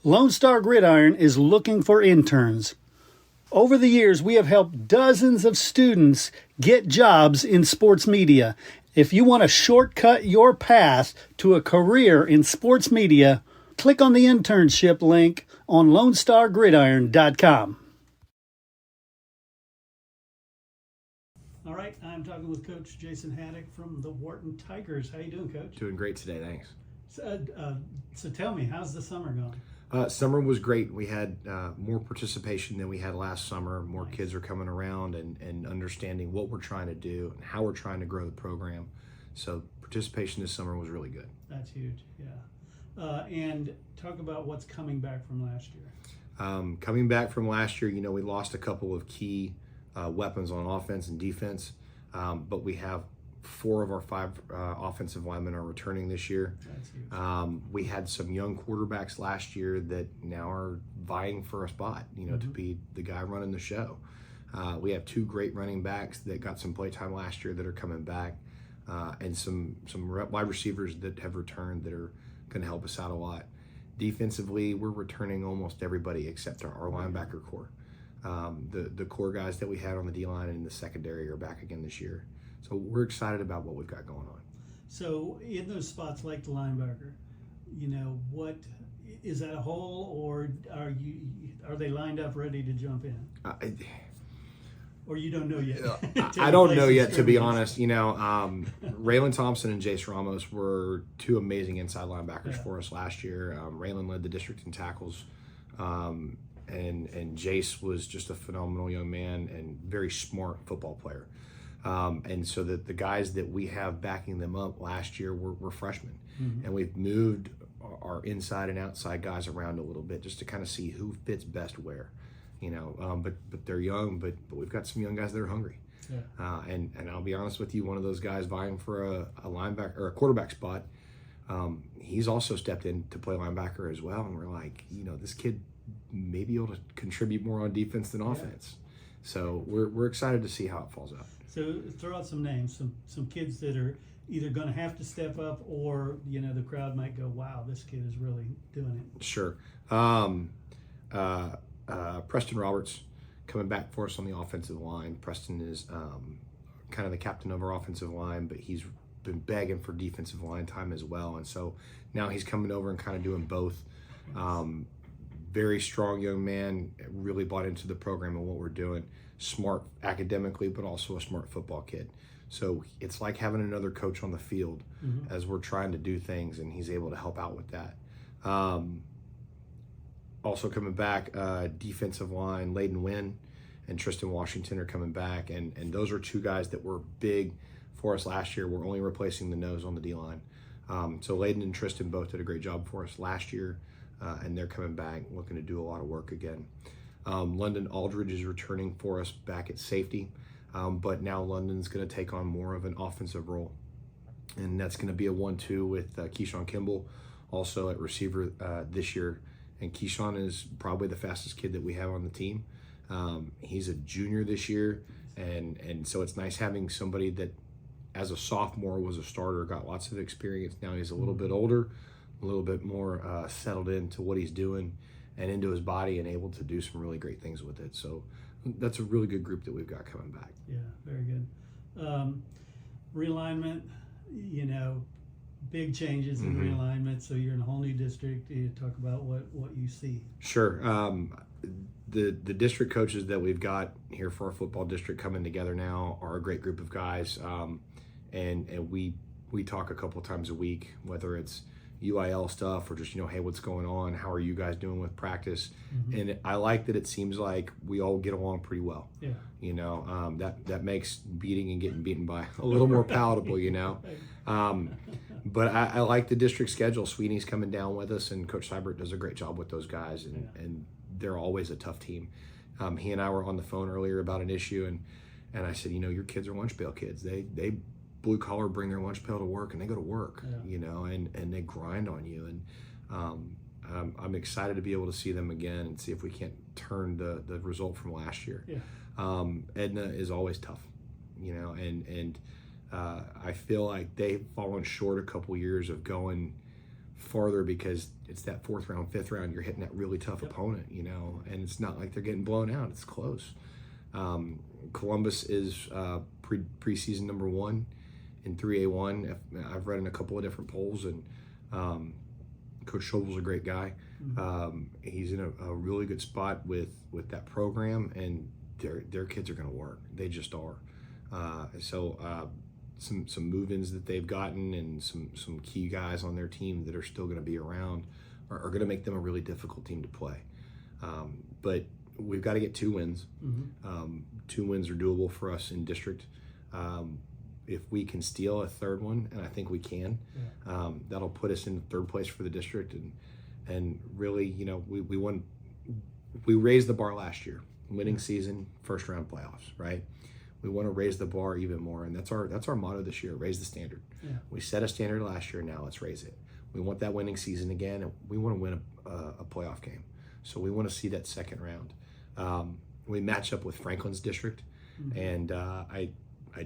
Lone Star Gridiron is looking for interns. Over the years, we have helped dozens of students get jobs in sports media. If you want to shortcut your path to a career in sports media, click on the internship link on LoneStarGridiron.com. All right, I'm talking with Coach Jason Haddock from the Wharton Tigers. How you doing, Coach? Doing great today, thanks. So tell me, how's the summer going? Summer was great. We had more participation than we had last summer. More kids are coming around and understanding what we're trying to do and how we're trying to grow the program. So participation this summer was really good. That's huge, yeah. And talk about what's coming back from last year. Coming back from last year, we lost a couple of key weapons on offense and defense, but we have 4 of our 5 offensive linemen are returning this year. That's huge. We had some young quarterbacks last year that now are vying for a spot, to be the guy running the show. We have 2 great running backs that got some playtime last year that are coming back, and some wide receivers that have returned that are going to help us out a lot. Defensively, we're returning almost everybody except our linebacker core. The core guys that we had on the D-line and in the secondary are back again this year. So we're excited about what we've got going on. So in those spots like the linebacker, what is that a hole, or are they lined up ready to jump in? Or you don't know yet? I don't know yet, to be honest. Raylan Thompson and Jace Ramos were 2 amazing inside linebackers for us last year. Raylan led the district in tackles, and Jace was just a phenomenal young man and very smart football player. And so the guys that we have backing them up last year were freshmen. And we've moved our inside and outside guys around a little bit just to kind of see who fits best where. But they're young, but we've got some young guys that are hungry. Yeah. And I'll be honest with you, one of those guys vying for a linebacker or a quarterback spot, he's also stepped in to play linebacker as well. And we're like, this kid may be able to contribute more on defense than offense. So we're excited to see how it falls out. So throw out some names, some kids that are either going to have to step up, or the crowd might go, "Wow, this kid is really doing it." Sure. Preston Roberts coming back for us on the offensive line. Preston is kind of the captain of our offensive line, but he's been begging for defensive line time as well, and so now he's coming over and kind of doing both. Very strong young man, really bought into the program and what we're doing. Smart academically, but also a smart football kid. So it's like having another coach on the field as we're trying to do things, and he's able to help out with that. Also coming back, defensive line, Layden Wynn and Tristan Washington are coming back, and those are 2 guys that were big for us last year. We're only replacing the nose on the D-line. So Layden and Tristan both did a great job for us last year, and they're coming back looking to do a lot of work again. London Aldridge is returning for us back at safety, but now London's going to take on more of an offensive role, and that's going to be a 1-2 with Keyshawn Kimball also at receiver this year. And Keyshawn is probably the fastest kid that we have on the team. He's a junior this year, and so it's nice having somebody that as a sophomore was a starter, got lots of experience. Now he's a little bit older, a little bit more settled into what he's doing and into his body, and able to do some really great things with it. So that's a really good group that we've got coming back. Yeah, very good. Realignment, big changes in realignment. So you're in a whole new district. You talk about what you see. Sure. The district coaches that we've got here for our football district coming together now are a great group of guys. And we talk a couple times a week, whether it's UIL stuff or just, hey, what's going on? How are you guys doing with practice? And I like that it seems like we all get along pretty well. Yeah. That makes beating and getting beaten by a little more palatable, But I like the district schedule. Sweeney's coming down with us, and Coach Seibert does a great job with those guys, and they're always a tough team. He and I were on the phone earlier about an issue, and I said, your kids are lunch pail kids. They blue collar bring their lunch pail to work, and they go to work, and they grind on you. And I'm excited to be able to see them again and see if we can't turn the result from last year. Yeah. Edna is always tough, and I feel like they've fallen short a couple years of going farther because it's that 4th round, 5th round. You're hitting that really tough opponent, and it's not like they're getting blown out. It's close. Columbus is preseason number 1 in 3A1. I've read in a couple of different polls, and Coach Schobel's a great guy. He's in a really good spot with that program, and their kids are going to work. They just are. Some move-ins that they've gotten and some key guys on their team that are still going to be around are going to make them a really difficult team to play. But we've got to get 2 wins. 2 wins are doable for us in district. If we can steal a 3rd one, and I think we can, that'll put us in 3rd place for the district. And really, we raised the bar last year, winning season, 1st round playoffs, right? We want to raise the bar even more, and that's our motto this year: raise the standard. We set a standard last year, now let's raise it. We want that winning season again, and we want to win a playoff game. So we want to see that 2nd round. We match up with Franklin's district, and I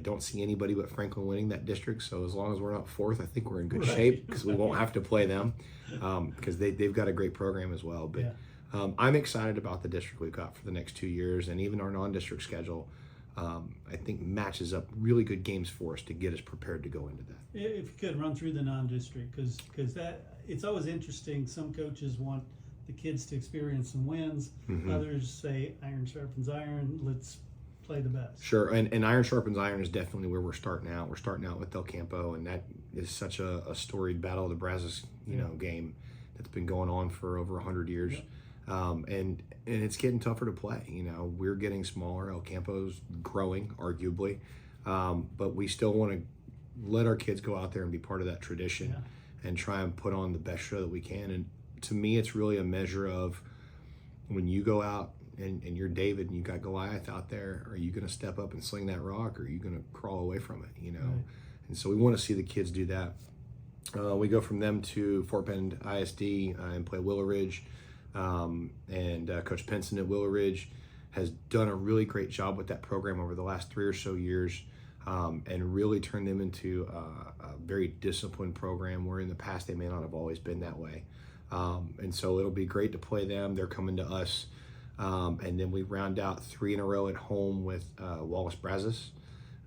don't see anybody but Franklin winning that district. So as long as we're not 4th, I think we're in good shape, because we won't have to play them, because they've got a great program as well. But I'm excited about the district we've got for the next 2 years, and even our non-district schedule. I think matches up really good games for us to get us prepared to go into that. If you could run through the non-district, because that it's always interesting. Some coaches want the kids to experience some wins. Others say iron sharpens iron. Let's play the best. Sure, and iron sharpens iron is definitely where we're starting out. We're starting out with Del Campo, and that is such a storied Battle of the Brazos, game that's been going on for over 100 years. And it's getting tougher to play. We're getting smaller. El Campo's growing, arguably, but we still want to let our kids go out there and be part of that tradition and try and put on the best show that we can. And to me, it's really a measure of when you go out and you're David and you got Goliath out there, are you going to step up and sling that rock, or are you going to crawl away from it? And so we want to see the kids do that. We go from them to Fort Bend ISD and play Willow Ridge. And Coach Penson at Willow Ridge has done a really great job with that program over the last 3 or so years, and really turned them into a very disciplined program, where in the past they may not have always been that way. And so it'll be great to play them. They're coming to us. And then we round out 3 in a row at home with Wallace Brazos.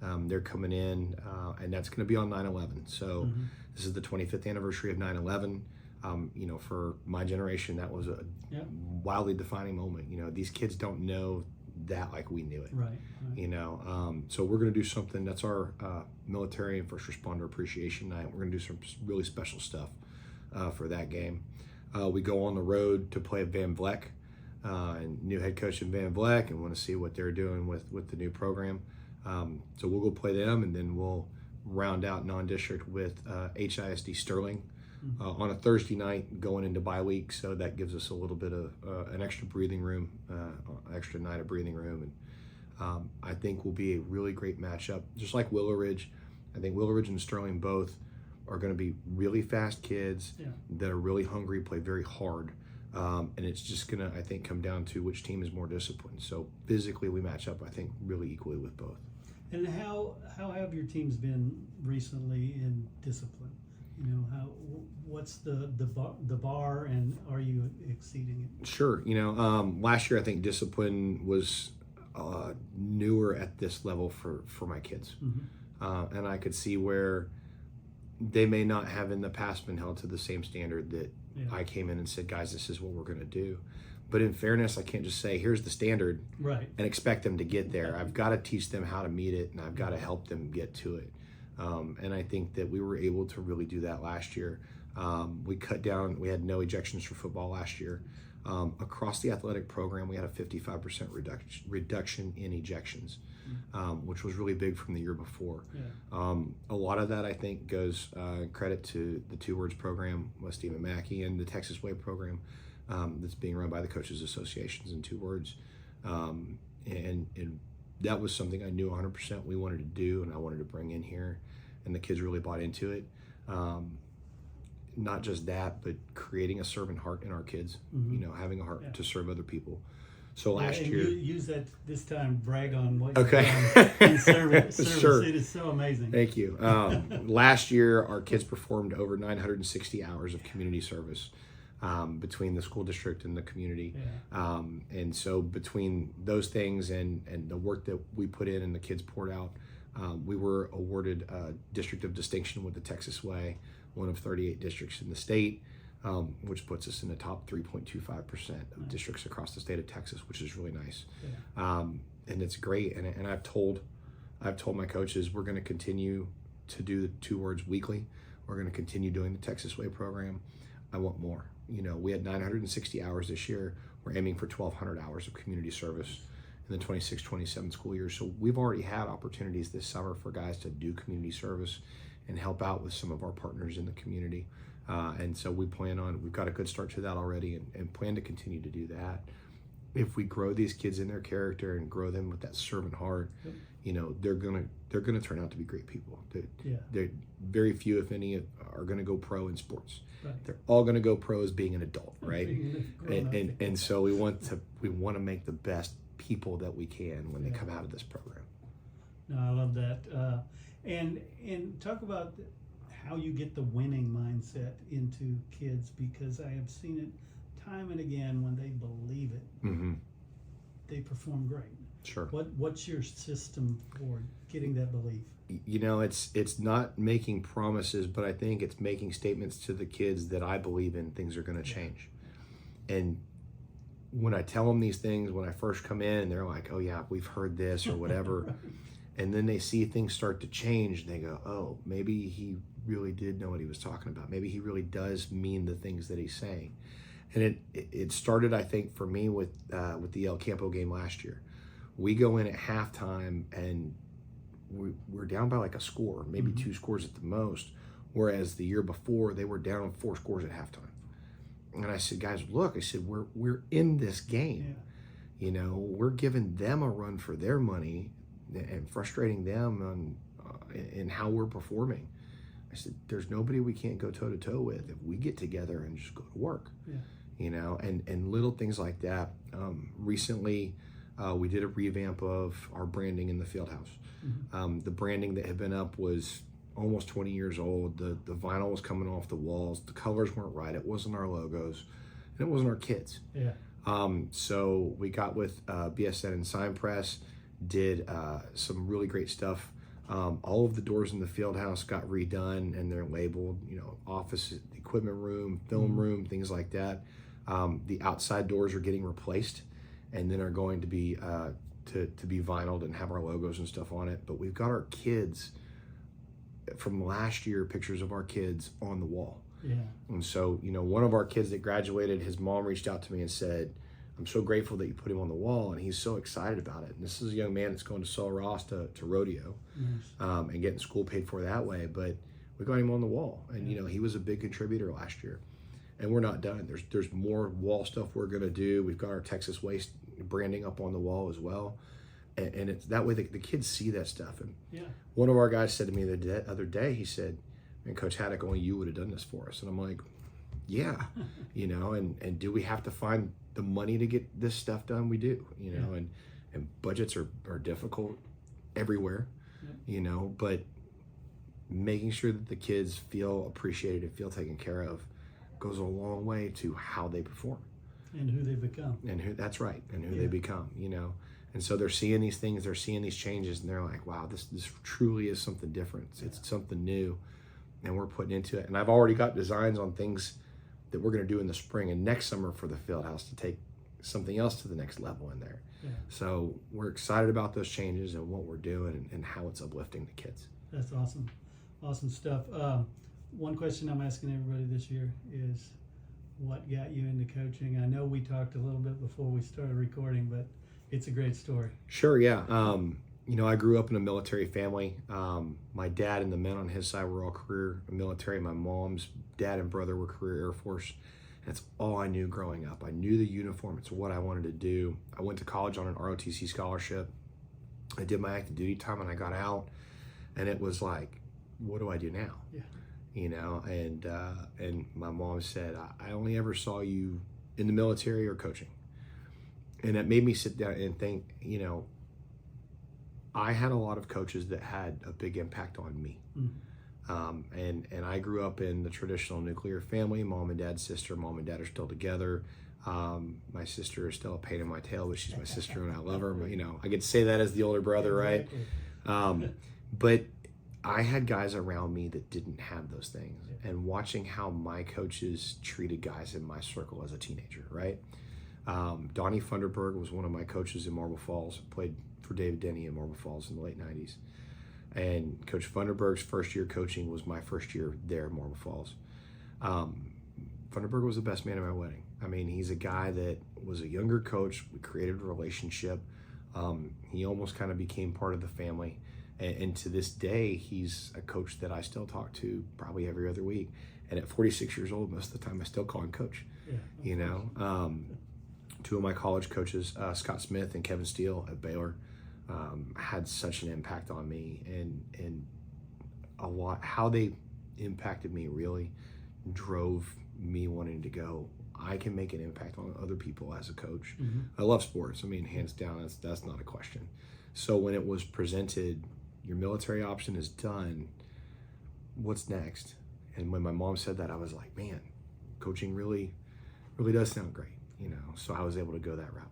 They're coming in, and that's going to be on 9/11. So this is the 25th anniversary of 9/11. For my generation, that was a wildly defining moment. These kids don't know that like we knew it. Right. So we're going to do something. That's our military and first responder appreciation night. We're going to do some really special stuff for that game. We go on the road to play Van Vleck, and new head coach in Van Vleck, and want to see what they're doing with the new program. So we'll go play them, and then we'll round out non-district with HISD Sterling. On a Thursday night going into bye week, so that gives us a little bit of an extra breathing room, extra night of breathing room, and I think will be a really great matchup. Just like Willow Ridge, I think Willow Ridge and Sterling both are going to be really fast kids that are really hungry, play very hard, and it's just going to, I think, come down to which team is more disciplined. So physically we match up, I think, really equally with both. And how have your teams been recently in discipline? What's the bar, and are you exceeding it? Sure. Last year I think discipline was newer at this level for my kids, and I could see where they may not have in the past been held to the same standard that I came in and said, guys, this is what we're going to do. But in fairness, I can't just say, here's the standard, and expect them to get there. I've got to teach them how to meet it, and I've got to help them get to it. And I think that we were able to really do that last year. We cut down, we had no ejections for football last year. Across the athletic program, we had a 55% reduction in ejections, which was really big from the year before. A lot of that, I think, goes credit to the 2 Words program with Stephen Mackey and the Texas Way program that's being run by the Coaches Associations in 2 Words. And that was something I knew 100% we wanted to do, and I wanted to bring in here, and the kids really bought into it. Not just that, but creating a servant heart in our kids, having a heart to serve other people. So last and year, you use that this time, brag on what okay, you've done in service. Sure. It is so amazing. Thank you. Last year, our kids performed over 960 hours of community service between the school district and the community. Yeah. And so between those things and the work that we put in and the kids poured out, we were awarded a District of Distinction with the Texas Way, one of 38 districts in the state, which puts us in the top 3.25% of districts across the state of Texas, which is really nice. Yeah. And it's great. And I've told my coaches we're going to continue to do the 2 words weekly. We're going to continue doing the Texas Way program. I want more. We had 960 hours this year. We're aiming for 1,200 hours of community service in the 26-27 school year. So we've already had opportunities this summer for guys to do community service and help out with some of our partners in the community. And so we've got a good start to that already and plan to continue to do that. If we grow these kids in their character and grow them with that servant heart, they're gonna turn out to be great people. They're very few, if any, are gonna go pro in sports. Right. They're all gonna go pro as being an adult, right? And so we want to make the best people that we can when they come out of this program. No, I love that. And talk about how you get the winning mindset into kids, because I have seen it time and again when they believe it, mm-hmm. they perform great. Sure. What's your system for getting that belief? It's not making promises, but I think it's making statements to the kids that I believe in things are going to change. And when I tell them these things, when I first come in, they're like, oh yeah, we've heard this or whatever. Right. And then they see things start to change and they go, oh, maybe he really did know what he was talking about. Maybe he really does mean the things that he's saying. And it started, I think, for me with the El Campo game last year. We go in at halftime and we're down by like a score, maybe mm-hmm. 2 scores at the most, whereas the year before they were down 4 scores at halftime. And I said, guys, look, I said, we're in this game. Yeah. We're giving them a run for their money and frustrating them on in how we're performing. I said, there's nobody we can't go toe to toe with if we get together and just go to work. Yeah. And little things like that. Recently, we did a revamp of our branding in the field house. Mm-hmm. The branding that had been up was almost 20 years old. The vinyl was coming off the walls. The colors weren't right. It wasn't our logos, and it wasn't our kids. Yeah. So we got with BSN and Sign Press, did some really great stuff. All of the doors in the field house got redone, and they're labeled, office, equipment room, film mm-hmm. room, things like that. The outside doors are getting replaced, and then are going to be to be vinyled and have our logos and stuff on it. But we've got our kids from last year, pictures of our kids on the wall. Yeah. And so, one of our kids that graduated, his mom reached out to me and said, I'm so grateful that you put him on the wall, and he's so excited about it. And this is a young man that's going to Sul Ross to rodeo, nice. And getting school paid for that way. But we got him on the wall, and he was a big contributor last year. And we're not done. There's more wall stuff we're going to do. We've got our Texas Waste branding up on the wall as well. And it's that way the kids see that stuff. And one of our guys said to me the other day, he said, man, Coach Haddock, only you would have done this for us. And I'm like, yeah, and do we have to find the money to get this stuff done? We do, and budgets are difficult everywhere, but making sure that the kids feel appreciated and feel taken care of goes a long way to how they perform. And who they become. That's right, and who they become, And so they're seeing these things, they're seeing these changes, and they're like, wow, this truly is something different. It's something new, and we're putting into it. And I've already got designs on things that we're going to do in the spring and next summer for the field house to take something else to the next level in there. Yeah. So we're excited about those changes and what we're doing and how it's uplifting the kids. That's awesome. Awesome stuff. One question I'm asking everybody this year is, what got you into coaching? I know we talked a little bit before we started recording, but it's a great story. Sure, yeah. I grew up in a military family. My dad and the men on his side were all career military. My mom's dad and brother were career Air Force. That's all I knew growing up. I knew the uniform. It's what I wanted to do. I went to college on an ROTC scholarship. I did my active duty time and I got out, and it was like, what do I do now? Yeah. And my mom said, I only ever saw you in the military or coaching. And it made me sit down and think, I had a lot of coaches that had a big impact on me. And I grew up in the traditional nuclear family. Mom and dad, sister. Mom and dad are still together. My sister is still a pain in my tail, but she's my sister and I love her. But, I get to say that as the older brother, right? But I had guys around me that didn't have those things. And watching how my coaches treated guys in my circle as a teenager, right? Donnie Funderburg was one of my coaches in Marble Falls, played for David Denny in Marble Falls in the late 90s. And Coach Funderburg's first year coaching was my first year there in Marble Falls. Funderburg was the best man at my wedding. I mean, he's a guy that was a younger coach. We created a relationship. He almost kind of became part of the family. And to this day, he's a coach that I still talk to probably every other week. And at 46 years old, most of the time I still call him coach. Two of my college coaches, Scott Smith and Kevin Steele at Baylor, had such an impact on me, and a lot, how they impacted me really drove me wanting to go, I can make an impact on other people as a coach. I love sports. I mean, hands down, that's not a question. So when it was presented, your military option is done, what's next? And when my mom said that, I was like, man, coaching really does sound great, so I was able to go that route.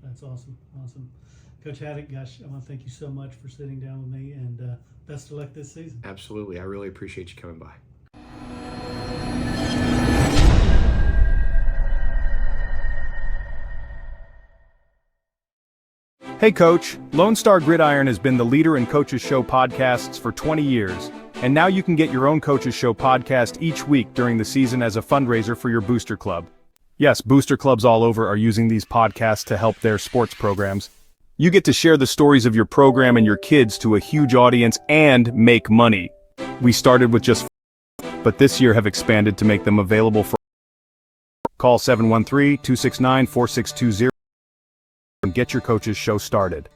That's awesome. Coach Haddock, gosh, I want to thank you so much for sitting down with me, and best of luck this season. Absolutely. I really appreciate you coming by. Hey Coach, Lone Star Gridiron has been the leader in Coaches Show podcasts for 20 years, and now you can get your own Coaches Show podcast each week during the season as a fundraiser for your booster club. Yes, booster clubs all over are using these podcasts to help their sports programs. You get to share the stories of your program and your kids to a huge audience and make money. We started with just but this year have expanded to make them available for. Call 713-269-4620 and get your Coaches Show started.